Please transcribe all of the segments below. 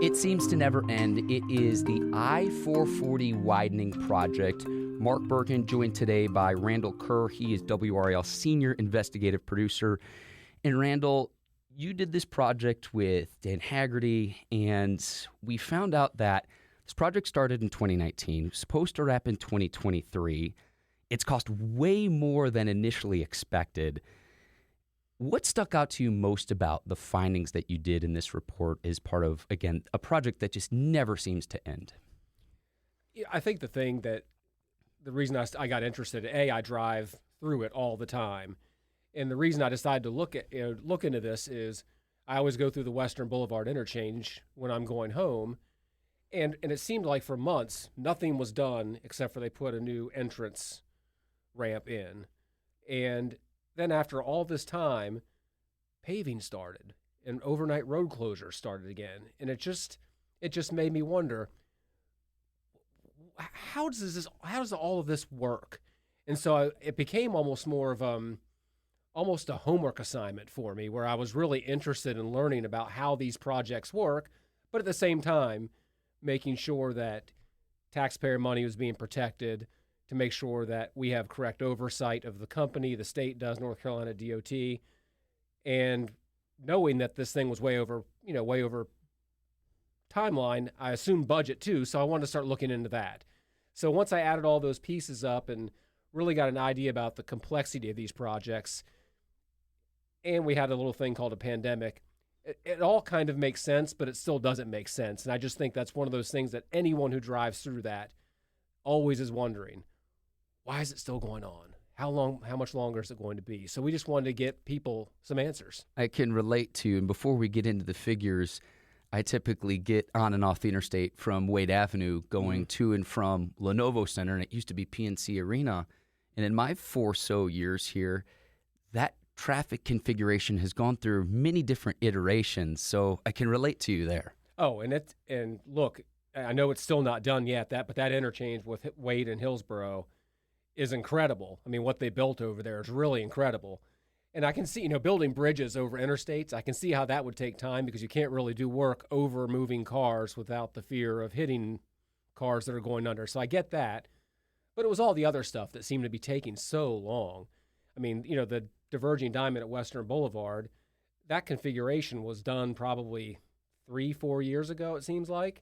It seems to never end. It is the I-440 widening project. Mark Bergin joined today by Randall Kerr. He is WRAL senior investigative producer. And Randall, you did this project with Dan Haggerty, and we found out that this project started in 2019. It was supposed to wrap in 2023. It's cost way more than initially expected. What stuck out to you most about the findings that you did in this report as part of, again, a project that just never seems to end? Yeah, I think the reason I got interested, I drive through it all the time. And the reason I decided to look into this is I always go through the Western Boulevard interchange when I'm going home. And it seemed like for months, nothing was done except for they put a new entrance ramp in. And then after all this time, paving started and overnight road closures started again. And it just made me wonder, how does all of this work? And so it became almost more of almost a homework assignment for me, where I was really interested in learning about how these projects work, but at the same time, making sure that taxpayer money was being protected, to make sure that we have correct oversight of the company, the state does, North Carolina DOT, and knowing that this thing was way over timeline, I assumed budget too, so I wanted to start looking into that. So once I added all those pieces up and really got an idea about the complexity of these projects, and we had a little thing called a pandemic, it all kind of makes sense, but it still doesn't make sense. And I just think that's one of those things that anyone who drives through that always is wondering, why is it still going on? How much longer is it going to be? So we just wanted to get people some answers. I can relate to, and before we get into the figures, I typically get on and off the interstate from Wade Avenue going to and from Lenovo Center, and it used to be PNC Arena. And in my 4 so years here, that traffic configuration has gone through many different iterations, so I can relate to you there. Oh, and look, I know it's still not done yet, but that interchange with Wade and Hillsborough is incredible. I mean, what they built over there is really incredible. And I can see, building bridges over interstates, I can see how that would take time, because you can't really do work over moving cars without the fear of hitting cars that are going under. So I get that. But it was all the other stuff that seemed to be taking so long. I mean, the diverging diamond at Western Boulevard, that configuration was done probably 3-4 years ago, it seems like.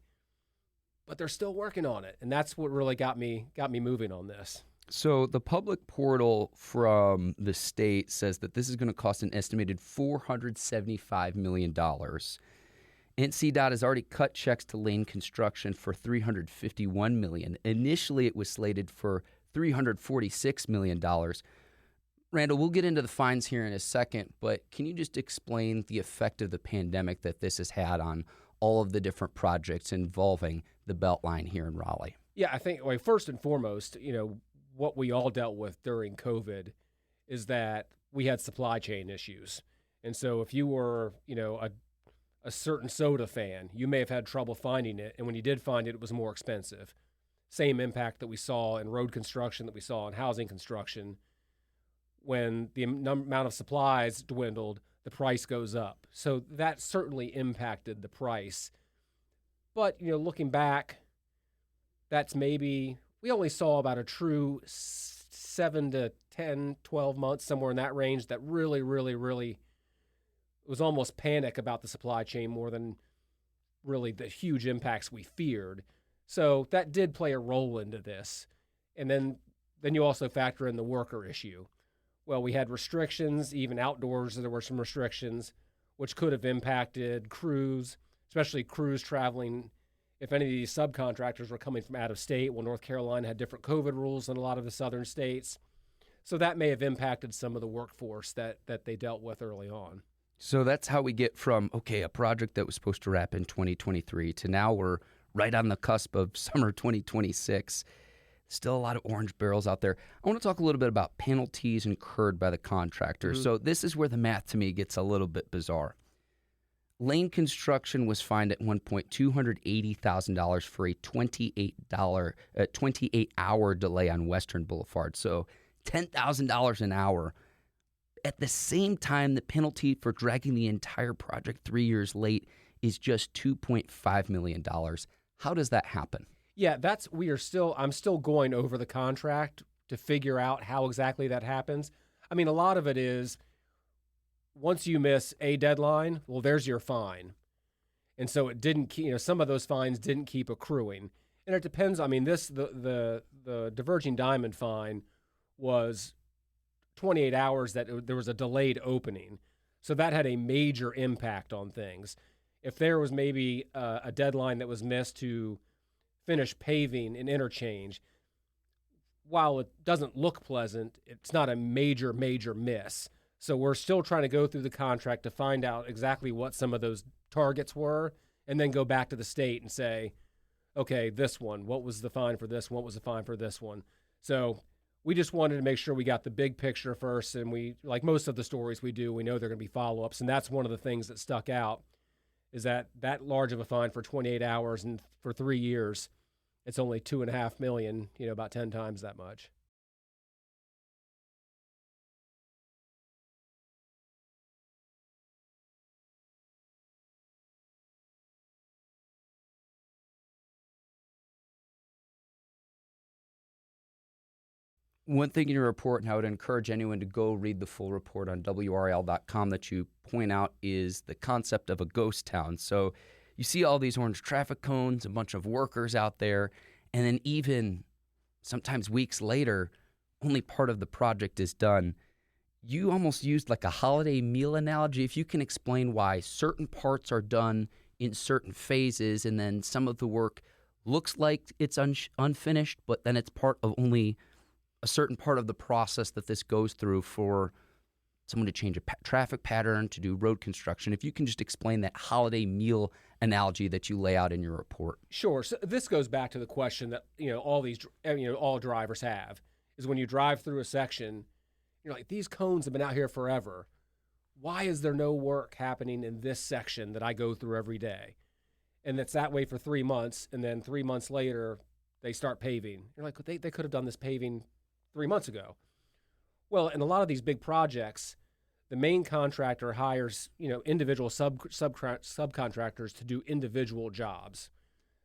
But they're still working on it. And that's what really got me moving on this. So the public portal from the state says that this is going to cost an estimated $475 million. NCDOT has already cut checks to Lane Construction for $351 million. Initially, it was slated for $346 million. Randall, we'll get into the fines here in a second, but can you just explain the effect of the pandemic that this has had on all of the different projects involving the Beltline here in Raleigh? Yeah, I think, first and foremost, what we all dealt with during COVID is that we had supply chain issues. And so if you were, a certain soda fan, you may have had trouble finding it. And when you did find it, it was more expensive. Same impact that we saw in road construction, that we saw in housing construction. When the amount of supplies dwindled, the price goes up. So that certainly impacted the price. But, looking back, that's maybe, we only saw about a true 7 to 10, 12 months, somewhere in that range, that really, really, really was almost panic about the supply chain more than really the huge impacts we feared. So that did play a role into this. And then you also factor in the worker issue. Well, we had restrictions, even outdoors there were some restrictions, which could have impacted crews, especially crews traveling. If any of these subcontractors were coming from out of state, North Carolina had different COVID rules than a lot of the southern states. So that may have impacted some of the workforce that they dealt with early on. So that's how we get from, a project that was supposed to wrap in 2023 to now we're right on the cusp of summer 2026. Still a lot of orange barrels out there. I want to talk a little bit about penalties incurred by the contractor. Mm-hmm. So this is where the math to me gets a little bit bizarre. Lane Construction was fined at one point $280,000 for a 28-hour delay on Western Boulevard. So $10,000 an hour. At the same time, the penalty for dragging the entire project 3 years late is just $2.5 million. How does that happen? Yeah, I'm still going over the contract to figure out how exactly that happens. I mean, a lot of it is once you miss a deadline, well, there's your fine. And so it didn't keep, some of those fines didn't keep accruing. And it depends. I mean, the diverging diamond fine was 28 hours that there was a delayed opening. So that had a major impact on things. If there was maybe a deadline that was missed to finish paving an interchange, while it doesn't look pleasant, it's not a major miss. So we're still trying to go through the contract to find out exactly what some of those targets were, and then go back to the state and say, okay, this one, what was the fine for this one? What was the fine for this one? So we just wanted to make sure we got the big picture first, and we, like most of the stories we do, we know there are going to be follow-ups, and that's one of the things that stuck out, is that large of a fine for 28 hours, and for 3 years, it's only $2.5 million, about 10 times that much. One thing in your report, and I would encourage anyone to go read the full report on WRAL.com that you point out, is the concept of a ghost town. So you see all these orange traffic cones, a bunch of workers out there, and then even sometimes weeks later, only part of the project is done. You almost used like a holiday meal analogy. If you can explain why certain parts are done in certain phases, and then some of the work looks like it's unfinished, but then it's part of only a certain part of the process that this goes through for someone to change a traffic pattern, to do road construction. If you can just explain that holiday meal analogy that you lay out in your report. Sure. So this goes back to the question that, all drivers have, is when you drive through a section, you're like, these cones have been out here forever. Why is there no work happening in this section that I go through every day? And it's that way for 3 months, and then 3 months later, they start paving. You're like, they could have done this paving 3 months ago. Well, in a lot of these big projects, the main contractor hires, individual subcontractors to do individual jobs.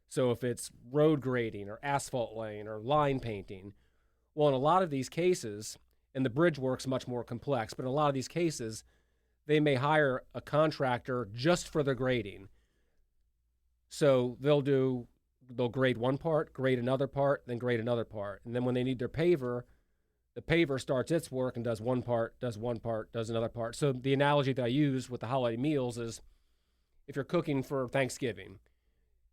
So if it's road grading or asphalt laying or line painting, well, in a lot of these cases, and the bridge work's much more complex, but in a lot of these cases, they may hire a contractor just for the grading. So they'll grade one part, grade another part, then grade another part. And then when they need their paver, the paver starts its work and does one part, does another part. So the analogy that I use with the holiday meals is, if you're cooking for Thanksgiving,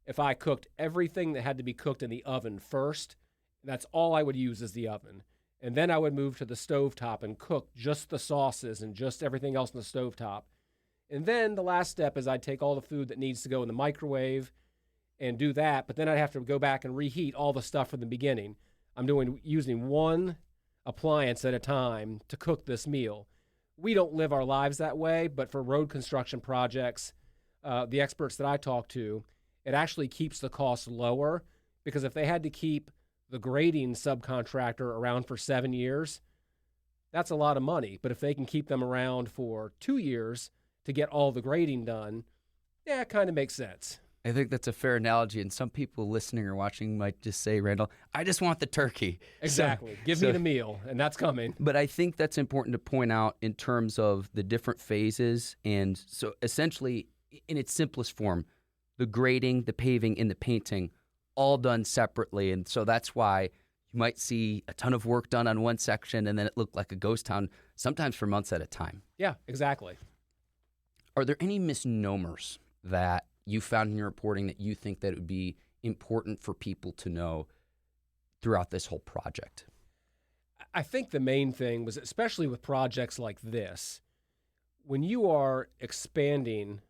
if I cooked everything that had to be cooked in the oven first, that's all I would use is the oven. And then I would move to the stovetop and cook just the sauces and just everything else in the stovetop. And then the last step is I'd take all the food that needs to go in the microwave and do that, but then I'd have to go back and reheat all the stuff from the beginning. I'm using one appliance at a time to cook this meal. We don't live our lives that way, but for road construction projects, the experts that I talk to, it actually keeps the cost lower, because if they had to keep the grading subcontractor around for 7 years, that's a lot of money. But if they can keep them around for 2 years to get all the grading done, yeah, it kind of makes sense. I think that's a fair analogy, and some people listening or watching might just say, Randall, I just want the turkey. Exactly. Give me the meal, and that's coming. But I think that's important to point out in terms of the different phases. And so essentially, in its simplest form, the grading, the paving, and the painting, all done separately. And so that's why you might see a ton of work done on one section, and then it looked like a ghost town, sometimes for months at a time. Yeah, exactly. Are there any misnomers that you found in your reporting that you think that it would be important for people to know throughout this whole project? I think the main thing was, especially with projects like this, when you are expanding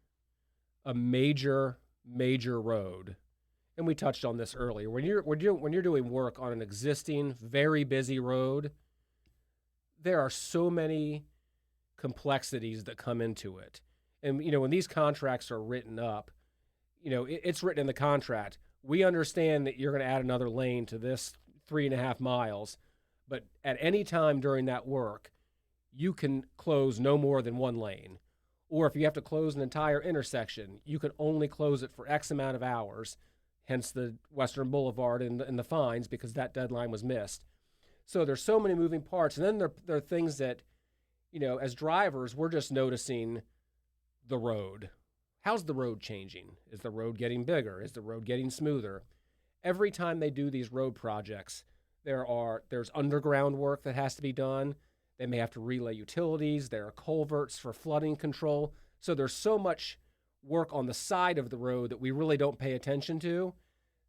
a major road, and we touched on this earlier, when you're doing work on an existing, very busy road, there are so many complexities that come into it. And, when these contracts are written up, it's written in the contract. We understand that you're going to add another lane to this 3.5 miles, but at any time during that work, you can close no more than one lane. Or if you have to close an entire intersection, you can only close it for X amount of hours, hence the Western Boulevard and the fines, because that deadline was missed. So there's so many moving parts. And then there are things that, as drivers, we're just noticing the road. How's the road changing? Is the road getting bigger? Is the road getting smoother? Every time they do these road projects, there's underground work that has to be done. They may have to relay utilities. There are culverts for flooding control. So there's so much work on the side of the road that we really don't pay attention to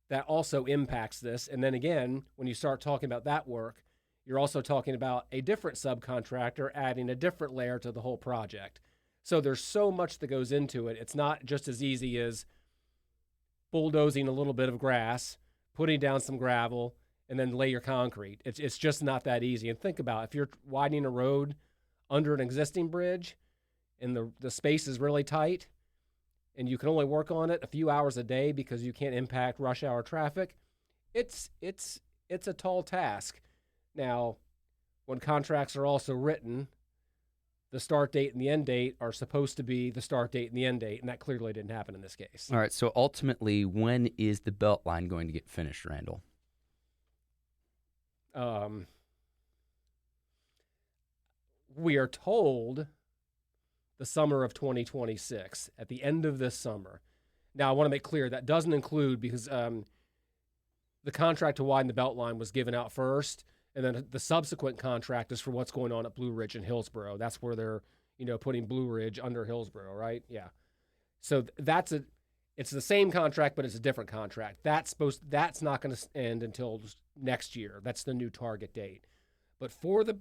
that also impacts this. And then again, when you start talking about that work, you're also talking about a different subcontractor adding a different layer to the whole project. So there's so much that goes into it. It's not just as easy as bulldozing a little bit of grass, putting down some gravel, and then lay your concrete. It's just not that easy. And think about if you're widening a road under an existing bridge and the space is really tight and you can only work on it a few hours a day because you can't impact rush hour traffic, it's a tall task. Now, when contracts are also written, the start date and the end date are supposed to be the start date and the end date, and that clearly didn't happen in this case. All right, so ultimately, when is the Beltline going to get finished, Randall? We are told the summer of 2026, at the end of this summer. Now, I want to make clear that doesn't include, because the contract to widen the Beltline was given out first, and then the subsequent contract is for what's going on at Blue Ridge and Hillsborough. That's where they're, putting Blue Ridge under Hillsborough, right? Yeah. So it's the same contract, but it's a different contract. That's not going to end until next year. That's the new target date. But for the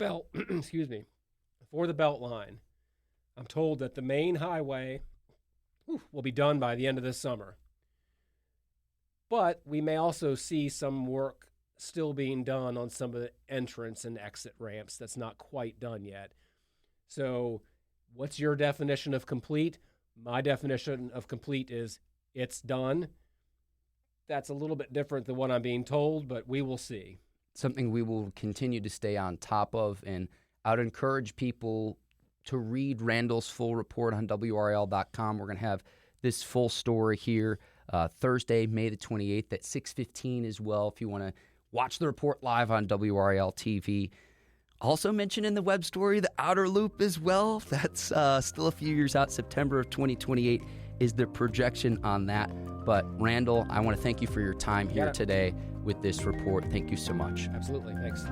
for the Beltline, I'm told that the main highway will be done by the end of this summer. But we may also see some work still being done on some of the entrance and exit ramps that's not quite done yet. So what's your definition of complete? My definition of complete is it's done. That's a little bit different than what I'm being told, but we will see. Something we will continue to stay on top of, and I would encourage people to read Randall's full report on WRAL.com. We're going to have this full story here Thursday, May the 28th at 6:15 as well, if you want to watch the report live on WRAL TV. Also mentioned in the web story, the outer loop as well. That's still a few years out. September of 2028 is the projection on that. But Randall, I want to thank you for your time here today with this report. Thank you so much. Absolutely. Thanks.